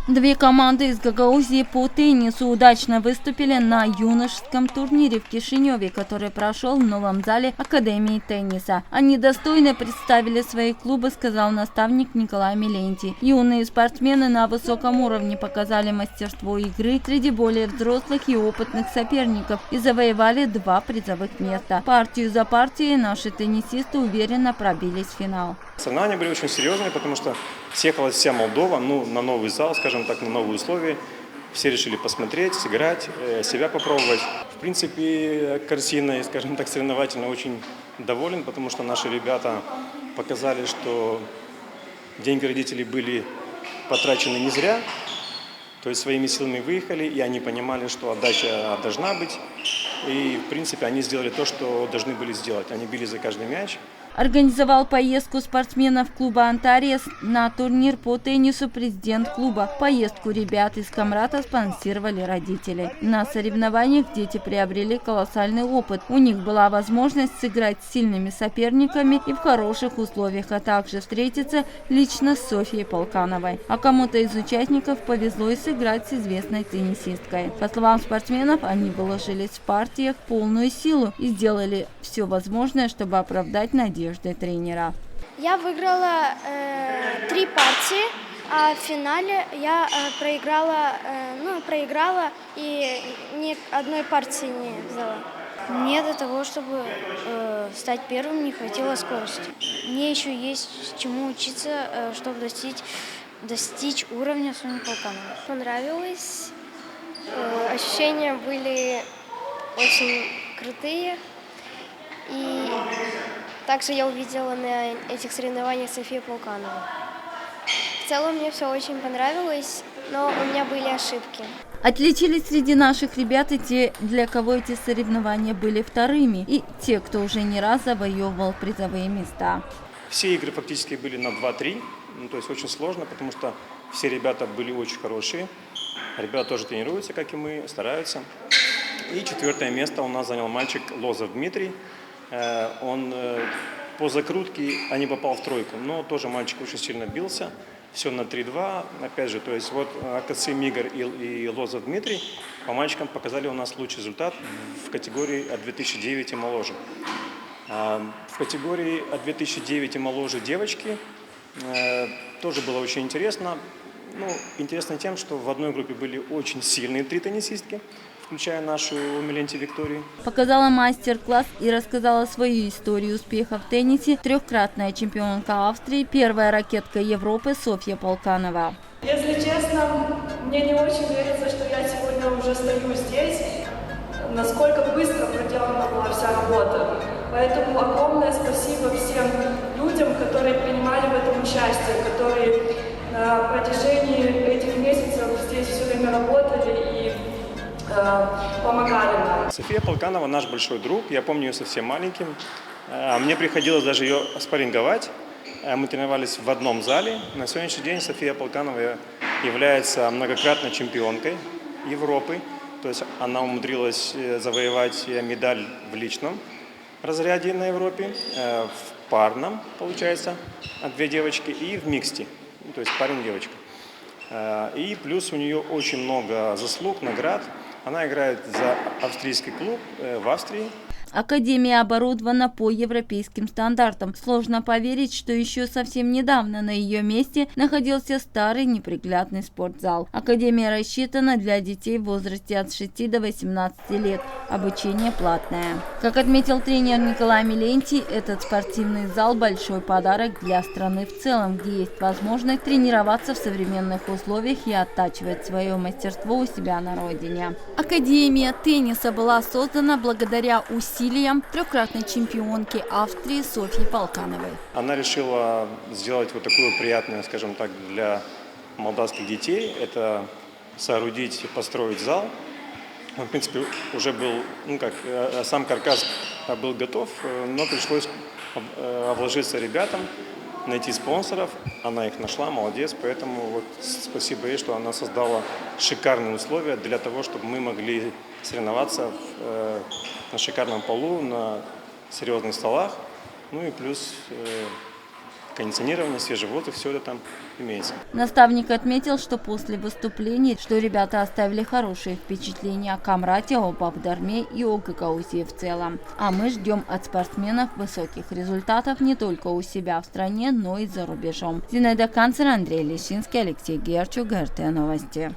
Две команды из Гагаузии по теннису удачно выступили на юношеском турнире в Кишиневе, который прошел в новом зале Академии тенниса. Они достойно представили свои клубы, сказал наставник Николай Милентий. Юные спортсмены на высоком уровне показали мастерство игры среди более взрослых и опытных соперников и завоевали 2 призовых места. Партию за партией наши теннисисты уверенно пробились в финал. Соревнования были очень серьезные, потому что съехалась вся Молдова, на новый зал, скажем так, на новые условия. Все решили посмотреть, сыграть, себя попробовать. В принципе, картиной, скажем так, соревновательно очень доволен, потому что наши ребята показали, что деньги родителей были потрачены не зря. То есть своими силами выехали, и они понимали, что отдача должна быть. И, в принципе, они сделали то, что должны были сделать. Они били за каждый мяч. Организовал поездку спортсменов клуба «Антариес» на турнир по теннису президент клуба. Поездку ребят из Камрата спонсировали родители. На соревнованиях дети приобрели колоссальный опыт. У них была возможность сыграть с сильными соперниками и в хороших условиях, а также встретиться лично с Софьей Полкановой. А кому-то из участников повезло и сыграть с известной теннисисткой. По словам спортсменов, они вложились в партиях полную силу и сделали все возможное, чтобы оправдать надежды тренера. Я выиграла 3 партии, а в финале я проиграла и ни одной партии не взяла. Мне для того, чтобы стать первым, не хватило скорости. Мне еще есть чему учиться, чтобы достичь уровня Сони Полкановой. Понравилось. Ощущения были очень крутые. И также я увидела на этих соревнованиях Софию Полканову. В целом мне все очень понравилось, но у меня были ошибки. Отличились среди наших ребят и те, для кого эти соревнования были вторыми, и те, кто уже не раз завоевывал призовые места. Все игры фактически были на 2-3, то есть очень сложно, потому что все ребята были очень хорошие. Ребята тоже тренируются, как и мы, стараются. И 4-е место у нас занял мальчик Лозов Дмитрий. Он по закрутке не попал в тройку, но тоже мальчик очень сильно бился. Все на 3-2. Опять же, то есть вот Акацим Игорь и Лозов Дмитрий по мальчикам показали у нас лучший результат в категории от 2009 и моложе. В категории от 2009 и моложе девочки тоже было очень интересно. Интересно тем, что в одной группе были очень сильные 3 теннисистки, включая нашу Милентий Викторию. Показала мастер-класс и рассказала свою историю успеха в теннисе 3-кратная чемпионка Австрии, первая ракетка Европы Софья Полканова. Если честно, мне не очень верится, что я сегодня уже стою здесь. Насколько быстро проделана была вся работа. Поэтому огромное спасибо всем людям, которые принимали в этом участие, которые на протяжении этих месяцев здесь все время работали и помогали нам. София Полканова наш большой друг, я помню ее совсем маленьким. Мне приходилось даже ее спарринговать. Мы тренировались в одном зале. На сегодняшний день София Полканова является многократной чемпионкой Европы. То есть она умудрилась завоевать медаль в личном разряде на Европе, в парном, получается, 2 девочки, и в миксте, то есть парень-девочка. И плюс у нее очень много заслуг, наград. Она играет за австрийский клуб в Австрии. Академия оборудована по европейским стандартам. Сложно поверить, что еще совсем недавно на ее месте находился старый неприглядный спортзал. Академия рассчитана для детей в возрасте от 6 до 18 лет. Обучение платное. Как отметил тренер Николай Милентий, этот спортивный зал – большой подарок для страны в целом, где есть возможность тренироваться в современных условиях и оттачивать свое мастерство у себя на родине. Академия тенниса была создана благодаря усилиям 3-кратной чемпионки Австрии Софьи Полкановой. Она решила сделать вот такую приятную, скажем так, для молдавских детей. Это соорудить и построить зал. Он, в принципе, уже был, сам каркас был готов, но пришлось вложиться ребятам, найти спонсоров. Она их нашла, молодец. Поэтому вот спасибо ей, что она создала шикарные условия для того, чтобы мы могли соревноваться на шикарном полу, на серьезных столах. Ну и плюс кондиционирование, свежий воздух, все это там имеется. Наставник отметил, что после выступлений, что ребята оставили хорошие впечатления о Камрате, об Авдарме и о Гагаузии в целом. А мы ждем от спортсменов высоких результатов не только у себя в стране, но и за рубежом. Зинаида Канцер, Андрей Лещинский, Алексей Герчук, ГРТ Новости.